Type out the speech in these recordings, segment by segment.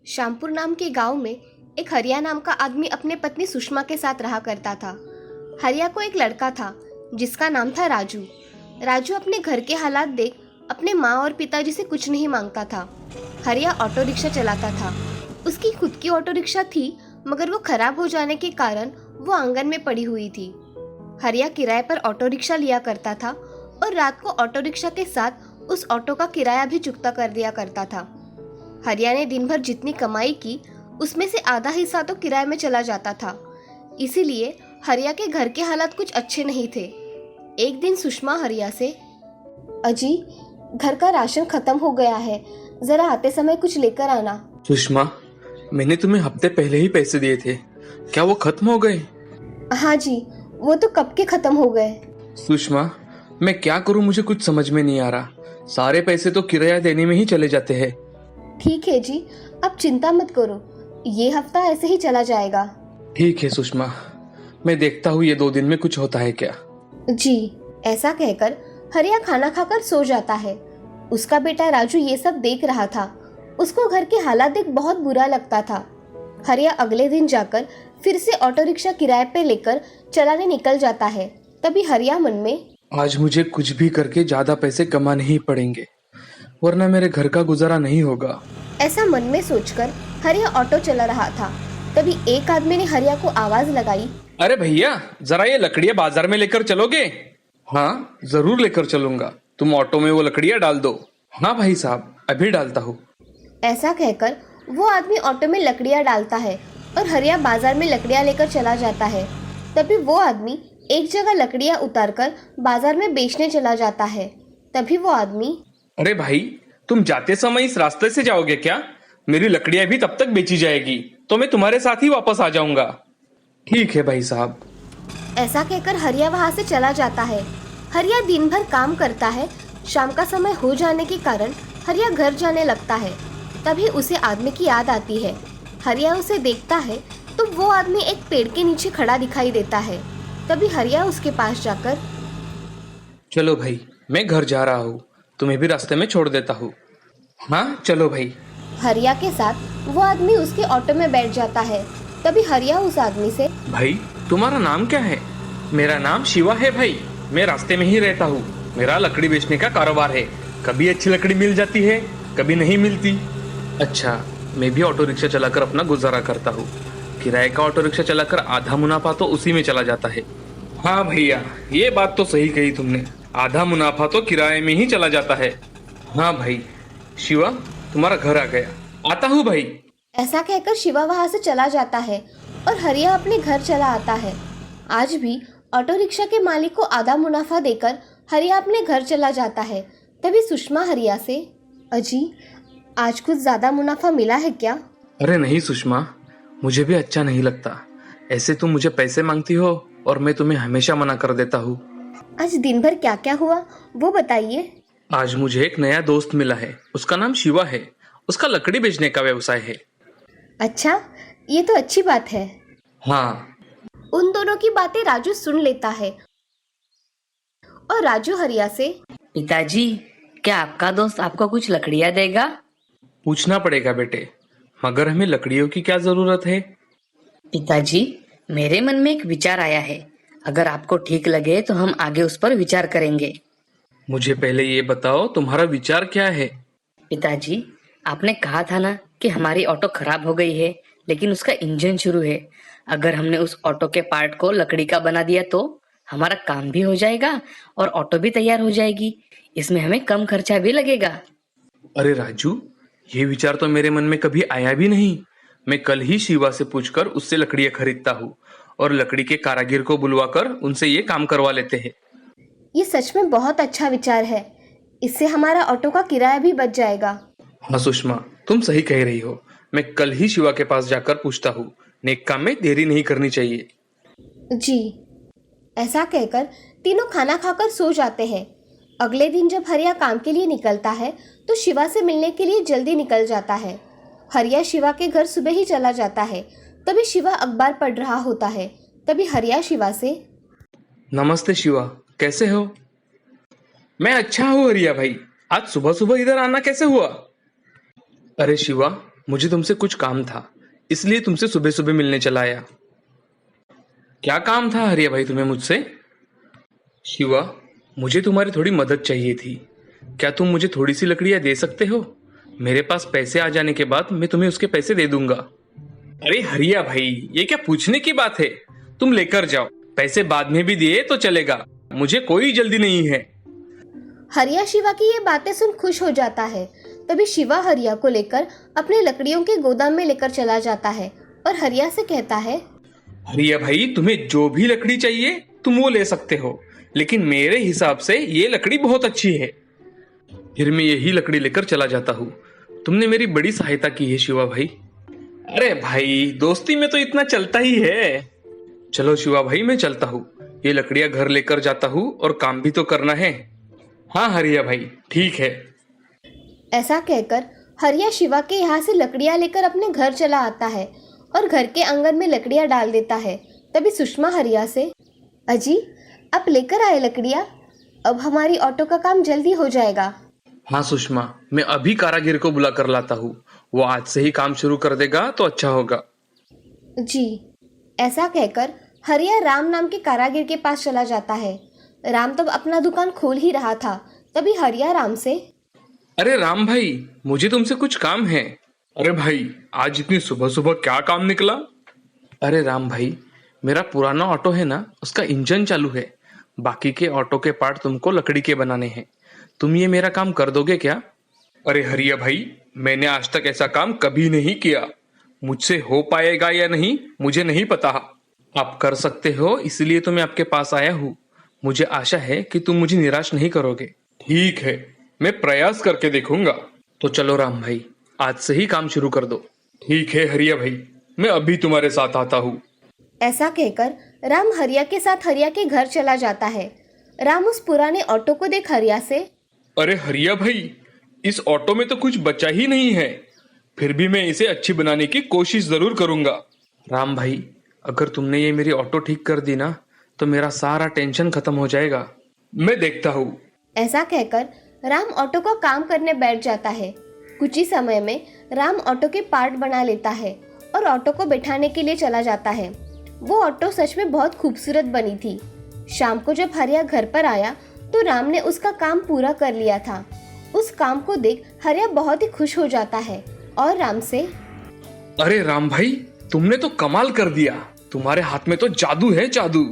श्यामपुर नाम के गांव में एक हरिया नाम का आदमी अपने पत्नी सुषमा के साथ रहा करता था। हरिया को एक लड़का था जिसका नाम था राजू। राजू अपने घर के हालात देख अपने माँ और पिताजी से कुछ नहीं मांगता था। हरिया ऑटो रिक्शा चलाता था। उसकी खुद की ऑटो रिक्शा थी, मगर वो खराब हो जाने के कारण वो आंगन में पड़ी हुई थी। हरिया किराए पर ऑटो रिक्शा लिया करता था और रात को ऑटो रिक्शा के साथ उस ऑटो का किराया भी चुकता कर दिया करता था। हरिया ने दिन भर जितनी कमाई की उसमें से आधा हिस्सा तो किराए में चला जाता था। इसीलिए हरिया के घर के हालात कुछ अच्छे नहीं थे। एक दिन सुषमा हरिया से, अजी घर का राशन खत्म हो गया है, जरा आते समय कुछ लेकर आना। सुषमा, मैंने तुम्हें हफ्ते पहले ही पैसे दिए थे, क्या वो खत्म हो गए? हाँ जी, वो तो कब के खत्म हो गए। सुषमा, मैं क्या करूं, मुझे कुछ समझ में नहीं आ रहा। सारे पैसे तो किराया देने में ही चले जाते हैं। ठीक है जी, अब चिंता मत करो, ये हफ्ता ऐसे ही चला जाएगा। ठीक है सुषमा, मैं देखता हूँ ये 2 दिन में कुछ होता है क्या। जी। ऐसा कहकर हरिया खाना खाकर सो जाता है। उसका बेटा राजू ये सब देख रहा था। उसको घर के हालात देख बहुत बुरा लगता था। हरिया अगले दिन जाकर फिर से ऑटो रिक्शा किराए पे लेकर चलाने निकल जाता है। तभी हरिया मन में, आज मुझे कुछ भी करके ज्यादा पैसे कमाने ही पड़ेंगे, वरना मेरे घर का गुजारा नहीं होगा, ऐसा मन में सोचकर हरिया ऑटो चला रहा था। तभी एक आदमी ने हरिया को आवाज लगाई, अरे भैया, जरा ये लकड़ियाँ बाजार में लेकर चलोगे? हाँ जरूर लेकर चलूंगा, तुम ऑटो में वो लकड़ियाँ डाल दो। हाँ भाई साहब, अभी डालता हूँ। ऐसा कहकर वो आदमी ऑटो में लकड़ियाँ डालता है और हरिया बाजार में लकड़ियाँ लेकर चला जाता है। तभी वो आदमी एक जगह लकड़ियाँ उतारकर बाजार में बेचने चला जाता है। तभी वो आदमी, अरे भाई, तुम जाते समय इस रास्ते से जाओगे क्या? मेरी लकड़ियाँ भी तब तक बेची जाएगी तो मैं तुम्हारे साथ ही वापस आ जाऊंगा। ठीक है भाई साहब। ऐसा कहकर हरिया वहाँ से चला जाता है। हरिया दिन भर काम करता है। शाम का समय हो जाने के कारण हरिया घर जाने लगता है। तभी उसे आदमी की याद आती है। हरिया उसे देखता है तो वो आदमी एक पेड़ के नीचे खड़ा दिखाई देता है। तभी हरिया उसके पास जाकर, चलो भाई, मैं घर जा रहा हूँ, तुम्हें भी रास्ते में छोड़ देता हूँ। हाँ चलो भाई। हरिया के साथ वो आदमी उसके ऑटो में बैठ जाता है। तभी हरिया उस आदमी से, भाई तुम्हारा नाम क्या है? मेरा नाम शिवा है भाई, मैं रास्ते में ही रहता हूँ। मेरा लकड़ी बेचने का कारोबार है। कभी अच्छी लकड़ी मिल जाती है, कभी नहीं मिलती। अच्छा, मैं भी ऑटो रिक्शा चलाकर अपना गुजारा करता हूँ। किराए का ऑटो रिक्शा चलाकर आधा मुनाफा तो उसी में चला जाता है। हाँ भैया, ये बात तो सही कही तुमने, आधा मुनाफा तो किराए में ही चला जाता है। हाँ भाई। शिवा, तुम्हारा घर आ गया, आता हूँ भाई। ऐसा कहकर शिवा वहाँ से चला जाता है और हरिया अपने घर चला आता है। आज भी ऑटो रिक्शा के मालिक को आधा मुनाफा देकर हरिया अपने घर चला जाता है। तभी सुषमा हरिया से, अजी आज कुछ ज्यादा मुनाफा मिला है क्या? अरे नहीं सुषमा, मुझे भी अच्छा नहीं लगता। ऐसे तुम मुझे पैसे मांगती हो और मैं तुम्हें हमेशा मना कर देता हूँ। आज दिन भर क्या क्या हुआ वो बताइए। आज मुझे एक नया दोस्त मिला है, उसका नाम शिवा है। उसका लकड़ी बेचने का व्यवसाय है। अच्छा, ये तो अच्छी बात है। हाँ। उन दोनों की बातें राजू सुन लेता है और राजू हरिया से, पिताजी, क्या आपका दोस्त आपको कुछ लकड़ियाँ देगा? पूछना पड़ेगा बेटे, मगर हमें लकड़ियों की क्या जरूरत है? पिताजी, मेरे मन में एक विचार आया है। अगर आपको ठीक लगे तो हम आगे उस पर विचार करेंगे। मुझे पहले ये बताओ, तुम्हारा विचार क्या है? पिताजी, आपने कहा था ना कि हमारी ऑटो खराब हो गई है, लेकिन उसका इंजन शुरू है। अगर हमने उस ऑटो के पार्ट को लकड़ी का बना दिया तो हमारा काम भी हो जाएगा और ऑटो भी तैयार हो जाएगी। इसमें हमें कम खर्चा भी लगेगा। अरे राजू, ये विचार तो मेरे मन में कभी आया भी नहीं। मैं कल ही शिवा से पूछकर उससे लकड़ियाँ खरीदता हूँ और लकड़ी के कारीगर को बुलवाकर उनसे ये काम करवा लेते हैं। ये सच में बहुत अच्छा विचार है। इससे हमारा ऑटो का किराया भी बच जाएगा। हाँ सुषमा, तुम सही कह रही हो। मैं कल ही शिवा के पास जाकर पूछता हूँ। नेक काम में देरी नहीं करनी चाहिए। जी। ऐसा कहकर तीनों खाना खाकर सो जाते हैं। अगले दिन जब हरिया काम के लिए निकलता है तो शिवा से मिलने के लिए जल्दी निकल जाता है। हरिया शिवा के घर सुबह ही चला जाता है। तभी शिवा अखबार पढ़ रहा होता है। तभी हरिया शिवा से, नमस्ते शिवा, कैसे हो? मैं अच्छा हूँ हरिया भाई, आज सुबह सुबह इधर आना कैसे हुआ? अरे शिवा, मुझे तुमसे कुछ काम था, इसलिए तुमसे सुबह सुबह मिलने चला आया। क्या काम था हरिया भाई तुम्हें मुझसे? शिवा, मुझे तुम्हारी थोड़ी मदद चाहिए थी। क्या तुम मुझे थोड़ी सी लकड़ियां दे सकते हो? मेरे पास पैसे आ जाने के बाद मैं तुम्हें उसके पैसे दे दूंगा। अरे हरिया भाई, ये क्या पूछने की बात है? तुम लेकर जाओ, पैसे बाद में भी दिए तो चलेगा, मुझे कोई जल्दी नहीं है। हरिया शिवा की ये बातें सुन खुश हो जाता है। तभी शिवा हरिया को लेकर अपने लकड़ियों के गोदाम में लेकर चला जाता है और हरिया से कहता है, हरिया भाई, तुम्हें जो भी लकड़ी चाहिए तुम वो ले सकते हो, लेकिन मेरे हिसाब से ये लकड़ी बहुत अच्छी है। फिर मैं यही लकड़ी लेकर चला जाता हूँ। तुमने मेरी बड़ी सहायता की है शिवा भाई। अरे भाई, दोस्ती में तो इतना चलता ही है। चलो शिवा भाई, मैं चलता हूँ। ये लकड़ियां घर लेकर जाता हूँ और काम भी तो करना है। हाँ हरिया भाई, ठीक है। ऐसा कहकर हरिया शिवा के यहाँ से लकड़ियाँ लेकर अपने घर चला आता है और घर के आंगन में लकड़ियाँ डाल देता है। तभी सुषमा हरिया से, अजी आप लेकर आए लकड़ियाँ, अब हमारी ऑटो का काम जल्दी हो जाएगा। हाँ सुषमा, मैं अभी कारागिर को बुला कर लाता हूँ। वो आज से ही काम शुरू कर देगा तो अच्छा होगा। जी। ऐसा कहकर हरिया राम नाम के कारागिर के पास चला जाता है। राम तब अपना दुकान खोल ही रहा था। तभी हरिया राम से, अरे राम भाई, मुझे तुमसे कुछ काम है। अरे भाई, आज इतनी सुबह सुबह क्या काम निकला? अरे राम भाई, मेरा पुराना ऑटो है ना, उसका इंजन चालू है। बाकी के ऑटो के पार्ट तुमको लकड़ी के बनाने हैं। तुम ये मेरा काम कर दोगे क्या? अरे हरिया भाई, मैंने आज तक ऐसा काम कभी नहीं किया। मुझसे हो पाएगा या नहीं मुझे नहीं पता। आप कर सकते हो, इसलिए तो मैं आपके पास आया हूँ। मुझे आशा है कि तुम मुझे निराश नहीं करोगे। ठीक है, मैं प्रयास करके देखूंगा। तो चलो राम भाई, आज से ही काम शुरू कर दो। ठीक है हरिया भाई, मैं अभी तुम्हारे साथ आता हूँ। ऐसा कहकर राम हरिया के साथ हरिया के घर चला जाता है। राम उस पुराने ऑटो को देख हरिया से, अरे हरिया भाई, इस ऑटो में तो कुछ बचा ही नहीं है। फिर भी मैं इसे अच्छी बनाने की कोशिश जरूर करूंगा। राम भाई, अगर तुमने ये मेरी ऑटो ठीक कर दी ना, तो मेरा सारा टेंशन खत्म हो जाएगा। मैं देखता हूँ। ऐसा कहकर राम ऑटो का काम करने बैठ जाता है। कुछ ही समय में राम ऑटो के पार्ट बना लेता है और ऑटो को बैठाने के लिए चला जाता है। वो ऑटो सच में बहुत खूबसूरत बनी थी। शाम को जब हरिया घर पर आया तो राम ने उसका काम पूरा कर लिया था। उस काम को देख हरिया बहुत ही खुश हो जाता है और राम से, अरे राम भाई, तुमने तो कमाल कर दिया। तुम्हारे हाथ में तो जादू है, जादू।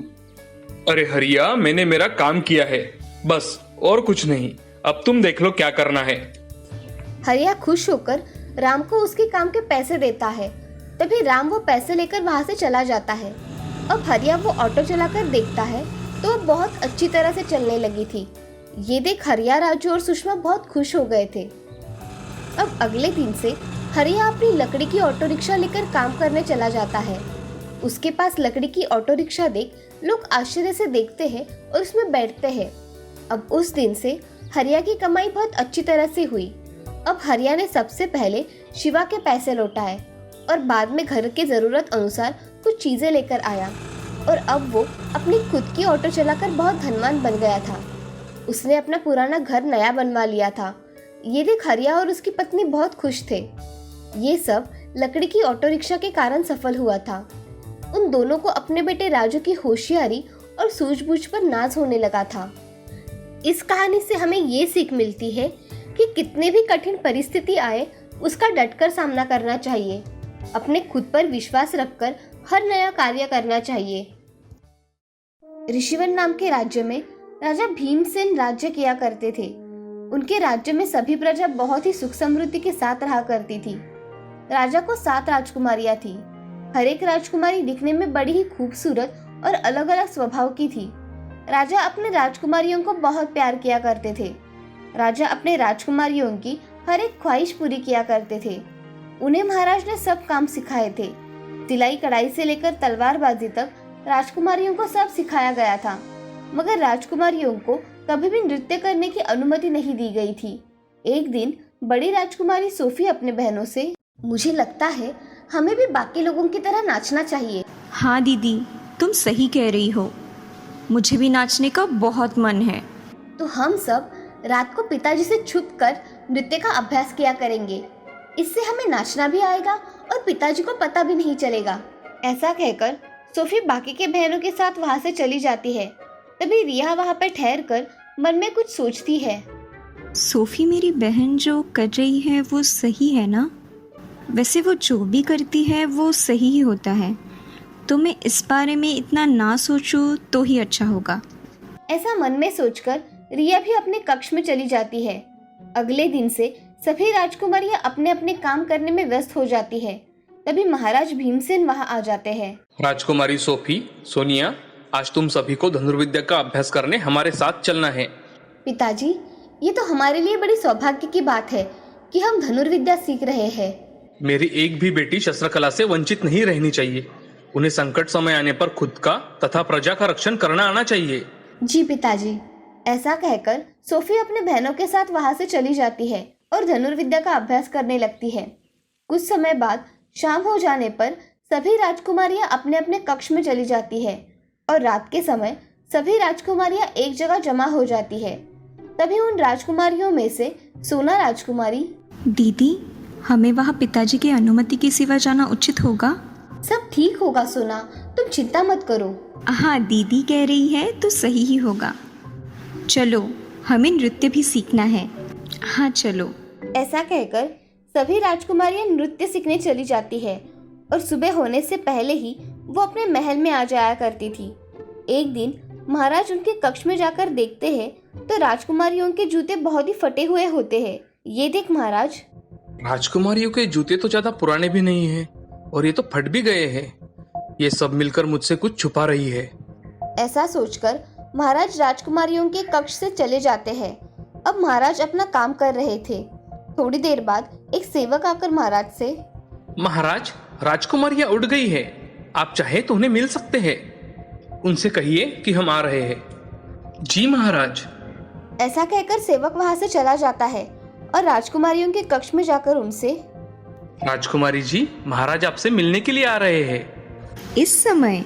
अरे हरिया, मैंने मेरा काम किया है, बस और कुछ नहीं। अब तुम देख लो क्या करना है। हरिया खुश होकर राम को उसके काम के पैसे देता है। तभी राम वो पैसे लेकर वहाँ से चला जाता है। अब हरिया वो ऑटो चलाकर देखता है तो वो बहुत अच्छी तरह से चलने लगी थी। ये देख हरिया, राजू और सुषमा बहुत खुश हो गए थे। अब अगले दिन से हरिया अपनी लकड़ी की ऑटो रिक्शा लेकर काम करने चला जाता है। उसके पास लकड़ी की ऑटो रिक्शा देख लोग आश्चर्य से देखते हैं और उसमें बैठते हैं। अब उस दिन से हरिया की कमाई बहुत अच्छी तरह से हुई। अब हरिया ने सबसे पहले शिवा के पैसे लौटाए और बाद में घर के जरूरत अनुसार कुछ चीजें लेकर आया और अब वो अपनी खुद की ऑटो चलाकर बहुत धनवान बन गया था। उसने अपना पुराना घर नया बनवा लिया था। ये देख हरिया और उसकी पत्नी बहुत खुश थे। ये सब लकड़ी की ऑटो रिक्शा के कारण सफल हुआ था। उन दोनों को अपने बेटे राजू की होशियारी और सूझबूझ पर नाज होने लगा था। इस कहानी से हमें ये सीख मिलती है कि कितने भी कठिन परिस्थिति आए उसका डटकर सामना करना चाहिए। अपने खुद पर विश्वास रखकर हर नया कार्य करना चाहिए। ऋषिवन नाम के राज्य में राजा भीमसेन राज्य किया करते थे। उनके राज्य में सभी प्रजा बहुत ही सुख समृद्धि के साथ रहा करती थी। राजा को 7 राजकुमारियां थी। हर एक राजकुमारी दिखने में बड़ी ही खूबसूरत और अलग अलग स्वभाव की थी। राजा अपने राजकुमारियों को बहुत प्यार किया करते थे। राजा अपने राजकुमारियों की हर एक ख्वाहिश पूरी किया करते थे। उन्हें महाराज ने सब काम सिखाए थे। सिलाई कढ़ाई से लेकर तलवारबाजी तक राजकुमारियों को सब सिखाया गया था। मगर राजकुमारियों को कभी भी नृत्य करने की अनुमति नहीं दी गई थी। एक दिन बड़ी राजकुमारी सोफी अपने बहनों से, मुझे लगता है हमें भी बाकी लोगों की तरह नाचना चाहिए। हाँ दीदी, तुम सही कह रही हो, मुझे भी नाचने का बहुत मन है। तो हम सब रात को पिताजी से छुपकर नृत्य का अभ्यास किया करेंगे। इससे हमें नाचना भी आएगा और पिताजी को पता भी नहीं चलेगा। ऐसा कहकर सोफी बाकी के बहनों के साथ वहाँ से चली जाती है। तभी रिया वहाँ पर ठहर कर मन में कुछ सोचती है। सोफ़ी मेरी बहन जो कर रही है वो सही है ना? वैसे वो जो भी करती है वो सही ही होता है, तो मैं इस बारे में इतना ना सोचूं तो ही अच्छा होगा। ऐसा मन में सोचकर रिया भी अपने कक्ष में चली जाती है। अगले दिन से सभी राजकुमारियां अपने अपने काम करने में व्यस्त हो जाती है। तभी महाराज भीमसेन वहां आ जाते हैं। राजकुमारी सोफी, सोनिया, आज तुम सभी को धनुर्विद्या का अभ्यास करने हमारे साथ चलना है। पिताजी, ये तो हमारे लिए बड़ी सौभाग्य की बात है कि हम धनुर्विद्या सीख रहे हैं। मेरी एक भी बेटी शस्त्रकला से वंचित नहीं रहनी चाहिए। उन्हें संकट समय आने पर खुद का तथा प्रजा का रक्षण करना आना चाहिए। जी पिताजी। ऐसा कहकर सोफी अपने बहनों के साथ वहां से चली जाती है और धनुर्विद्या का अभ्यास करने लगती है। कुछ समय बाद शाम हो जाने पर सभी राजकुमारियां अपने अपने कक्ष में चली जाती है और रात के समय सभी राजकुमारियां एक जगह जमा हो जाती है। तभी उन राजकुमारियों में से सोना राजकुमारी, दीदी, हमें वहाँ पिताजी की अनुमति के सिवा जाना उचित होगा? सब ठीक होगा सोना, तुम चिंता मत करो। हाँ, दीदी कह रही है तो सही ही होगा। चलो, हमें नृत्य भी सीखना है। हाँ चलो। ऐसा कहकर सभी राजकुमारियां नृत्य सीखने चली जाती है और सुबह होने से पहले ही वो अपने महल में आ जाया करती थी। एक दिन महाराज उनके कक्ष में जाकर देखते हैं तो राजकुमारियों के जूते बहुत ही फटे हुए होते हैं। ये देख महाराज, राजकुमारियों के जूते तो ज्यादा पुराने भी नहीं हैं और ये तो फट भी गए हैं। ये सब मिलकर मुझसे कुछ छुपा रही है। ऐसा सोचकर महाराज राजकुमारियों के कक्ष से चले जाते हैं। अब महाराज अपना काम कर रहे थे। थोड़ी देर बाद एक सेवक आकर महाराज से, महाराज, राजकुमारियां उड़ गई है। आप चाहे तो उन्हें मिल सकते हैं। उनसे कहिए कि हम आ रहे हैं। जी महाराज। ऐसा कहकर सेवक वहां से चला जाता है और राजकुमारियों के कक्ष में जाकर उनसे, राजकुमारी जी, महाराज आपसे मिलने के लिए आ रहे हैं। इस समय?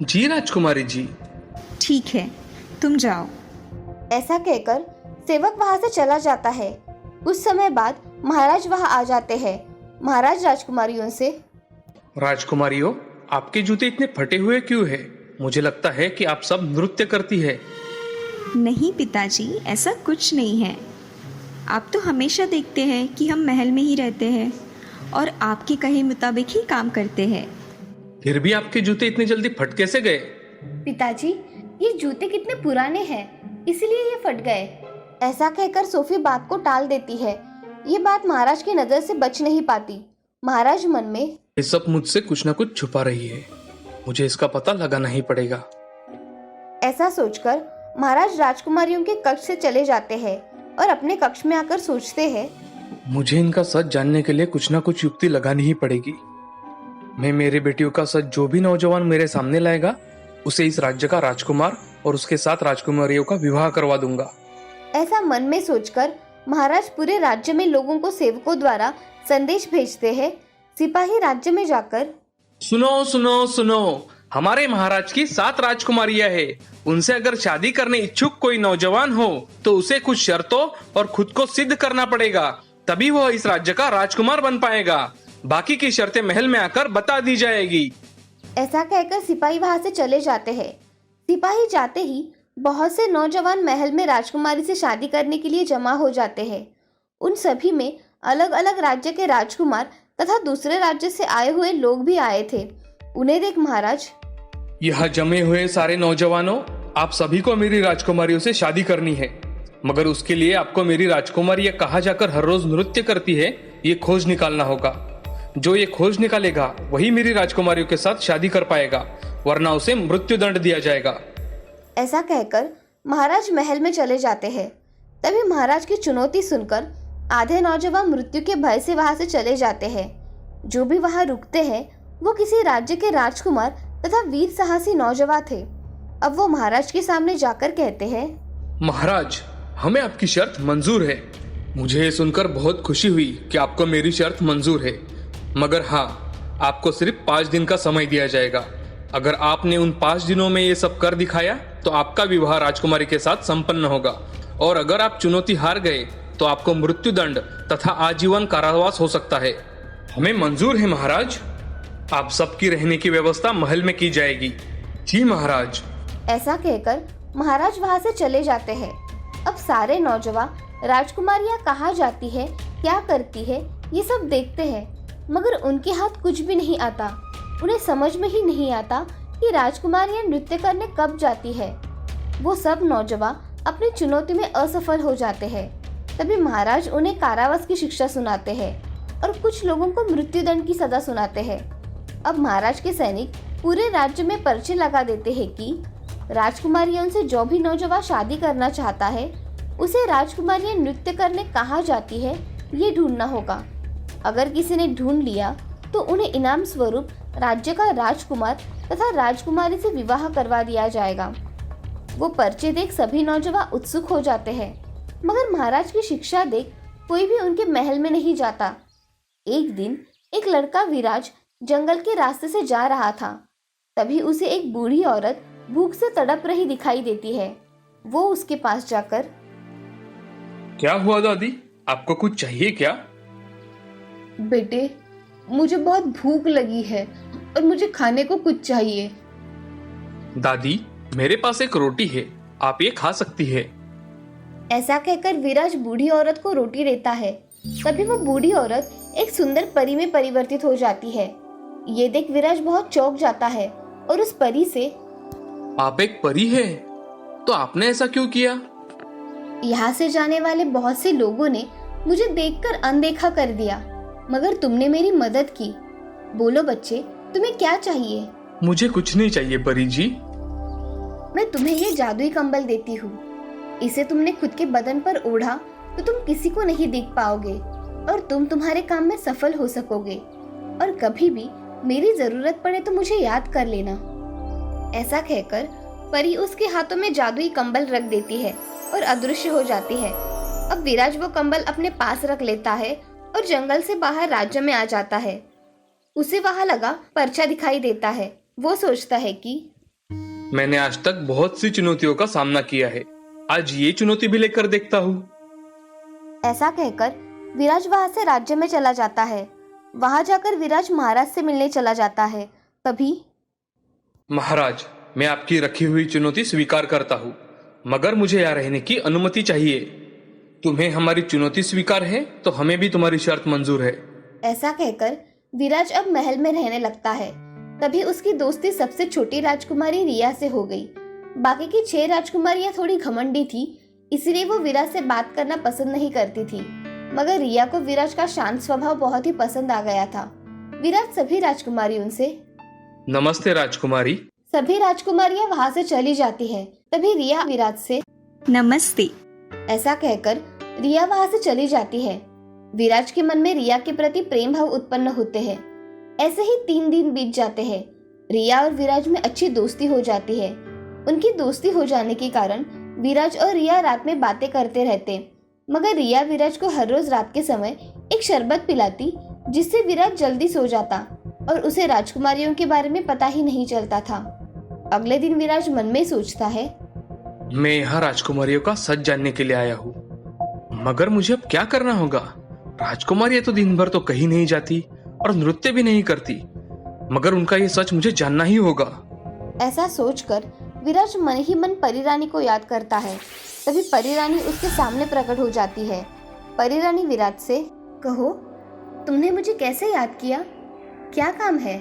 जी राजकुमारी जी। ठीक है, तुम जाओ। ऐसा कहकर सेवक वहां से चला जाता है। कुछ समय बाद महाराज वहां आ जाते हैं। महाराज राजकुमारियों से, राजकुमारियों, आपके जूते इतने फटे हुए क्यों हैं? मुझे लगता है कि आप सब नृत्य करती है। नहीं पिताजी, ऐसा कुछ नहीं है। आप तो हमेशा देखते हैं कि हम महल में ही रहते हैं और आपके कहे मुताबिक ही काम करते हैं। फिर भी आपके जूते इतने जल्दी फट कैसे गए? पिताजी, ये जूते कितने पुराने हैं, इसलिए ये फट गए। ऐसा कहकर सोफी बात को टाल देती है। ये बात महाराज की नजर से बच नहीं पाती। महाराज मन में, ये सब मुझसे कुछ न कुछ छुपा रही है। मुझे इसका पता लगाना ही पड़ेगा। ऐसा सोचकर महाराज राजकुमारियों के कक्ष से चले जाते हैं और अपने कक्ष में आकर सोचते हैं, मुझे इनका सच जानने के लिए कुछ न कुछ युक्ति लगानी ही पड़ेगी। मैं मेरे बेटियों का सच जो भी नौजवान मेरे सामने लाएगा, उसे इस राज्य का राजकुमार और उसके साथ राजकुमारियों का विवाह करवा दूंगा। ऐसा मन में सोचकर महाराज पूरे राज्य में लोगों को सेवकों द्वारा संदेश भेजते हैं। सिपाही राज्य में जाकर, सुनो सुनो सुनो, हमारे महाराज की 7 राजकुमारियां हैं। उनसे अगर शादी करने इच्छुक कोई नौजवान हो तो उसे कुछ शर्तों और खुद को सिद्ध करना पड़ेगा, तभी वह इस राज्य का राजकुमार बन पाएगा। बाकी की शर्तें महल में आकर बता दी जाएगी। ऐसा कहकर सिपाही वहां से चले जाते हैं। सिपाही जाते ही बहुत से नौजवान महल में राजकुमारी से शादी करने के लिए जमा हो जाते हैं। उन सभी में अलग अलग राज्य के राजकुमार तथा दूसरे राज्य से आए हुए लोग भी आए थे। उन्हें देख महाराज, यह जमे हुए सारे नौजवानों, आप सभी को मेरी राजकुमारियों से शादी करनी है, मगर उसके लिए आपको मेरी राजकुमारी ये कहाँ जाकर हर रोज नृत्य करती है, ये खोज निकालना होगा। जो ये खोज निकालेगा वही मेरी राजकुमारियों के साथ शादी कर पाएगा, वरना उसे मृत्यु दंड दिया जाएगा। ऐसा कहकर महाराज महल में चले जाते हैं। तभी महाराज की चुनौती सुनकर आधे नौजवान मृत्यु के भय से वहां से चले जाते हैं। जो भी वहां रुकते हैं वो किसी राज्य के राजकुमार तथा वीर साहसी नौजवान थे। अब वो महाराज के सामने जाकर कहते हैं, महाराज, हमें आपकी शर्त मंजूर है। मुझे ये सुनकर बहुत खुशी हुई कि आपको मेरी शर्त मंजूर है, मगर हाँ, आपको सिर्फ 5 दिन का समय दिया जाएगा। अगर आपने उन 5 दिनों में ये सब कर दिखाया तो आपका विवाह राजकुमारी के साथ संपन्न होगा, और अगर आप चुनौती हार गए तो आपको मृत्युदंड तथा आजीवन कारावास हो सकता है। हमें मंजूर है महाराज। आप सबकी रहने की व्यवस्था महल में की जाएगी। जी महाराज। ऐसा कहकर महाराज वहाँ से चले जाते हैं। अब सारे नौजवान राजकुमारियाँ कहाँ जाती है, क्या करती है, ये सब देखते हैं, मगर उनके हाथ कुछ भी नहीं आता। उन्हें समझ में ही नहीं आता कि राजकुमारियाँ नृत्य करने कब जाती है। वो सब नौजवान अपनी चुनौती में असफल हो जाते हैं। तभी महाराज उन्हें कारावास की शिक्षा सुनाते हैं और कुछ लोगों को मृत्युदंड की सजा सुनाते हैं। अब महाराज के सैनिक पूरे राज्य में पर्चे लगा देते हैं कि राजकुमारियों से जो भी नौजवान शादी करना चाहता है उसे राजकुमारियां नृत्य करने कहाँ जाती है ये ढूंढना होगा। अगर किसी ने ढूंढ लिया तो उन्हें इनाम स्वरूप राज्य का राजकुमार तथा राजकुमारी से विवाह करवा दिया जाएगा। वो पर्चे देख सभी नौजवान उत्सुक हो जाते हैं, मगर महाराज की शिक्षा देख कोई भी उनके महल में नहीं जाता। एक दिन एक लड़का विराज जंगल के रास्ते से जा रहा था। तभी उसे एक बूढ़ी औरत भूख से तड़प रही दिखाई देती है। वो उसके पास जाकर, क्या हुआ दादी, आपको कुछ चाहिए क्या? बेटे, मुझे बहुत भूख लगी है और मुझे खाने को कुछ चाहिए। दादी, मेरे पास एक रोटी है, आप ये खा सकती है। ऐसा कहकर विराज बूढ़ी औरत को रोटी देता है। तभी वो बूढ़ी औरत एक सुंदर परी में परिवर्तित हो जाती है। ये देख विराज बहुत चौंक जाता है और उस परी से, आप एक परी है, तो आपने ऐसा क्यों किया? यहाँ से जाने वाले बहुत से लोगों ने मुझे देखकर अनदेखा कर दिया, मगर तुमने मेरी मदद की। बोलो बच्चे, तुम्हें क्या चाहिए? मुझे कुछ नहीं चाहिए परी जी। मैं तुम्हें ये जादुई कंबल देती हूँ। इसे तुमने खुद के बदन पर ओढ़ा तो तुम किसी को नहीं देख पाओगे और तुम तुम्हारे काम में सफल हो सकोगे। और कभी भी मेरी जरूरत पड़े तो मुझे याद कर लेना। ऐसा कहकर परी उसके हाथों में जादुई कंबल रख देती है और अदृश्य हो जाती है। अब विराज वो कंबल अपने पास रख लेता है और जंगल से बाहर राज्य में आ जाता है। उसे वहां लगा पर्चा दिखाई देता है। वो सोचता है कि मैंने आज तक बहुत सी चुनौतियों का सामना किया है, आज ये चुनौती भी लेकर देखता हूँ। ऐसा कहकर विराज वहां से राज्य में चला जाता है। वहां जाकर विराज महाराज से मिलने चला जाता है। तभी, महाराज, मैं आपकी रखी हुई चुनौती स्वीकार करता हूँ, मगर मुझे यहाँ रहने की अनुमति चाहिए। तुम्हें हमारी चुनौती स्वीकार है तो हमें भी तुम्हारी शर्त मंजूर है। ऐसा कहकर विराज अब महल में रहने लगता है। तभी उसकी दोस्ती सबसे छोटी राजकुमारी रिया से हो गई। बाकी की 6 राजकुमारियां थोड़ी घमंडी थी, इसलिए वो विराज से बात करना पसंद नहीं करती थी। मगर रिया को विराज का शांत स्वभाव बहुत ही पसंद आ गया था। विराज सभी राजकुमारियों से, नमस्ते राजकुमारी। सभी राजकुमारियां वहां से चली जाती है। तभी रिया विराज से, नमस्ते। ऐसा कहकर रिया वहां से चली जाती है। विराज के मन में रिया के प्रति प्रेम भाव उत्पन्न होते हैं। ऐसे ही 3 दिन बीत जाते हैं। रिया और विराज में अच्छी दोस्ती हो जाती है। उनकी दोस्ती हो जाने के कारण विराज और रिया रात में बातें करते रहते, मगर रिया विराज को हर रोज रात के समय एक शरबत पिलाती, जिससे विराज जल्दी सो जाता और उसे राजकुमारियों के बारे में पता ही नहीं चलता था। अगले दिन विराज मन में सोचता है, मैं यहाँ राजकुमारियों का सच जानने के लिए आया हूँ, मगर मुझे अब क्या करना होगा? राजकुमारियां तो दिन भर तो कहीं नहीं जाती और नृत्य भी नहीं करती, मगर उनका ये सच मुझे जानना ही होगा। ऐसा सोचकर विराज मन ही मन परी रानी को याद करता है। तभी परी रानी उसके सामने प्रकट हो जाती है। परी रानी विराज से, कहो, तुमने मुझे कैसे याद किया? क्या काम है?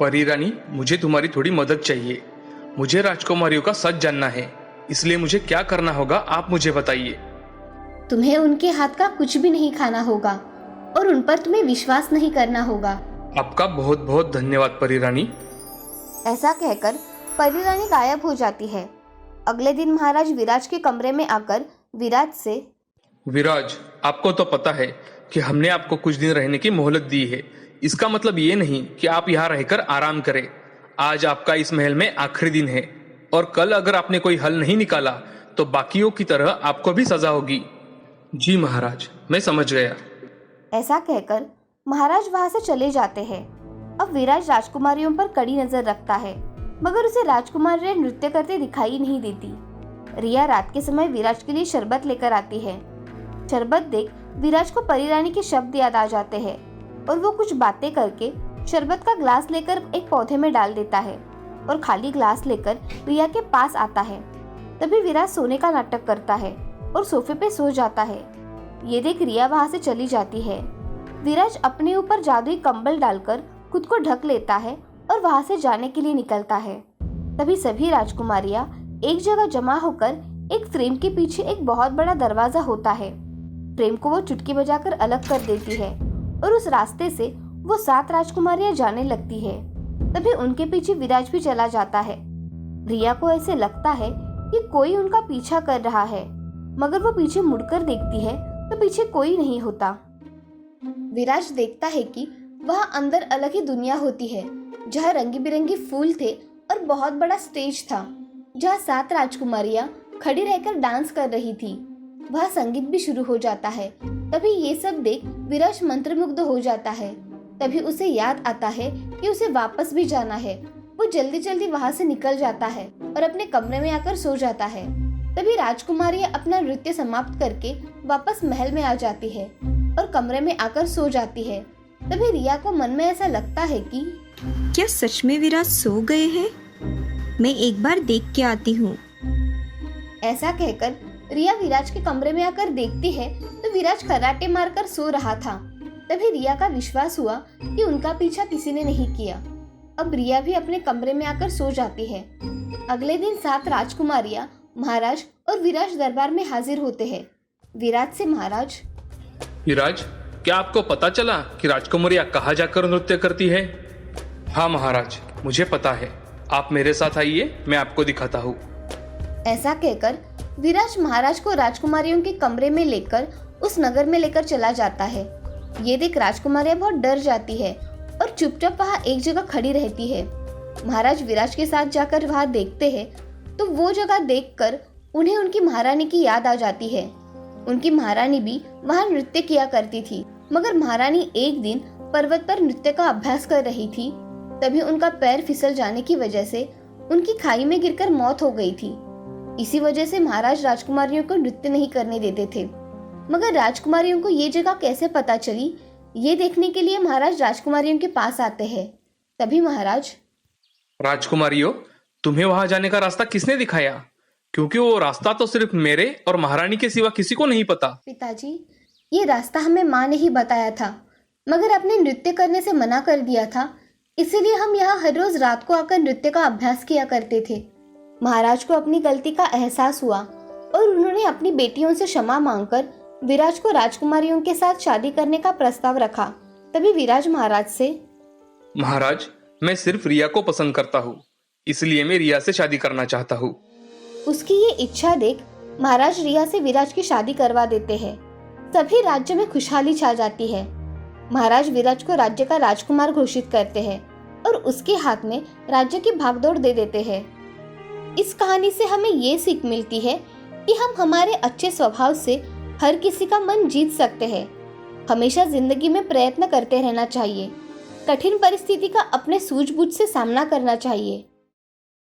परी रानी, मुझे तुम्हारी थोड़ी मदद चाहिए। मुझे राजकुमारियों का सच जानना है, इसलिए मुझे क्या करना होगा आप मुझे बताइए। तुम्हें उनके हाथ का कुछ भी नहीं खाना होगा और उन पर तुम्हें विश्वास नहीं करना होगा। आपका बहुत बहुत धन्यवाद परी रानी। ऐसा कहकर परी रानी गायब हो जाती है। अगले दिन महाराज विराज के कमरे में आकर विराज से, विराज, आपको तो पता है कि हमने आपको कुछ दिन रहने की मोहलत दी है। इसका मतलब ये नहीं कि आप यहाँ रहकर आराम करें। आज आपका इस महल में आखिरी दिन है और कल अगर आपने कोई हल नहीं निकाला तो बाकियों की तरह आपको भी सजा होगी। जी महाराज, मैं समझ गया। ऐसा कहकर महाराज वहां से चले जाते हैं। अब विराज राजकुमारियों पर कड़ी नजर रखता है, मगर उसे राजकुमारियां नृत्य करते दिखाई नहीं देती। रिया रात के समय विराज के लिए शरबत लेकर आती है। शरबत देख विराज को परी रानी के शब्द याद आ जाते हैं और वो कुछ बातें करके शरबत का ग्लास लेकर एक पौधे में डाल देता है और खाली ग्लास लेकर रिया के पास आता है। तभी विराज सोने का नाटक करता है और सोफे पे सो जाता है। ये देख रिया वहां से चली जाती है। विराज अपने ऊपर जादुई कंबल डालकर खुद को ढक लेता है और वहां से जाने के लिए निकलता है। तभी सभी राजकुमारियां एक जगह जमा होकर एक फ्रेम के पीछे एक बहुत बड़ा दरवाजा होता है। फ्रेम को वो चुटकी बजाकर अलग कर देती है और उस रास्ते से वो 7 राजकुमारियां जाने लगती है। तभी उनके पीछे विराज भी चला जाता है। रिया को ऐसे लगता है कि कोई उनका पीछा कर रहा है, मगर वो पीछे मुड़कर देखती है तो पीछे कोई नहीं होता। विराज देखता है कि वहाँ अंदर अलग ही दुनिया होती है, जहाँ रंगी बिरंगी फूल थे और बहुत बड़ा स्टेज था, जहाँ 7 राजकुमारियां खड़ी रहकर डांस कर रही थी। वह संगीत भी शुरू हो जाता है। तभी ये सब देख विराज मंत्रमुग्ध हो जाता है। तभी उसे याद आता है कि उसे वापस भी जाना है। वो जल्दी जल्दी वहाँ से निकल जाता है और अपने कमरे में आकर सो जाता है। तभी राजकुमारियां अपना नृत्य समाप्त करके वापस महल में आ जाती है और कमरे में आकर सो जाती है। तभी रिया को मन में ऐसा लगता है कि क्या सच में विराज सो गए हैं? मैं एक बार देख के आती हूँ। ऐसा कहकर रिया विराज के कमरे में आकर देखती है तो विराज खर्राटे मारकर सो रहा था। तभी रिया का विश्वास हुआ कि उनका पीछा किसी ने नहीं किया। अब रिया भी अपने कमरे में आकर सो जाती है। अगले दिन 7 राजकुमारियां महाराज और विराज दरबार में हाजिर होते हैं। विराज से महाराज, विराज, क्या आपको पता चला कि राजकुमारियां कहाँ जाकर नृत्य करती है? हाँ महाराज, मुझे पता है। आप मेरे साथ आइए, मैं आपको दिखाता हूँ। ऐसा कहकर विराज महाराज को राजकुमारियों के कमरे में लेकर उस नगर में लेकर चला जाता है। ये देख राजकुमारियां बहुत डर जाती है और चुपचाप वहाँ एक जगह खड़ी रहती है। महाराज विराज के साथ जाकर वहाँ देखते हैं तो वो जगह देखकर उन्हें उनकी महारानी की याद आ जाती है। उनकी महारानी भी वहाँ नृत्य किया करती थी, मगर महारानी एक दिन पर्वत पर नृत्य का अभ्यास कर रही थी। तभी उनका पैर फिसल जाने की वजह से उनकी खाई में गिरकर मौत हो गई थी। इसी वजह से महाराज राजकुमारियों को नृत्य नहीं करने देते थे। मगर राजकुमारियों को ये जगह कैसे पता चली, ये देखने के लिए महाराज राजकुमारियों के पास आते हैं। तभी महाराज, राजकुमारियों, तुम्हें वहां जाने का रास्ता किसने दिखाया? क्योंकि वो रास्ता तो सिर्फ मेरे और महारानी के सिवा किसी को नहीं पता। पिताजी, ये रास्ता हमें माँ ने ही बताया था, मगर आपने नृत्य करने से मना कर दिया था, इसीलिए हम यहाँ हर रोज रात को आकर नृत्य का अभ्यास किया करते थे। महाराज को अपनी गलती का एहसास हुआ और उन्होंने अपनी बेटियों से क्षमा मांगकर विराज को राजकुमारियों के साथ शादी करने का प्रस्ताव रखा। तभी विराज महाराज से, महाराज, मैं सिर्फ रिया को पसंद करता हूँ, इसलिए मैं रिया से शादी करना चाहता हूँ। उसकी ये इच्छा देख महाराज रिया से विराज की शादी करवा देते हैं। सभी राज्य में खुशहाली छा जाती है। महाराज विराज को राज्य का राजकुमार घोषित करते हैं और उसके हाथ में राज्य की भागदौड़ दे देते हैं। इस कहानी से हमें ये सीख मिलती है कि हम हमारे अच्छे स्वभाव से हर किसी का मन जीत सकते हैं। हमेशा जिंदगी में प्रयत्न करते रहना चाहिए। कठिन परिस्थिति का अपने सूझबूझ से सामना करना चाहिए।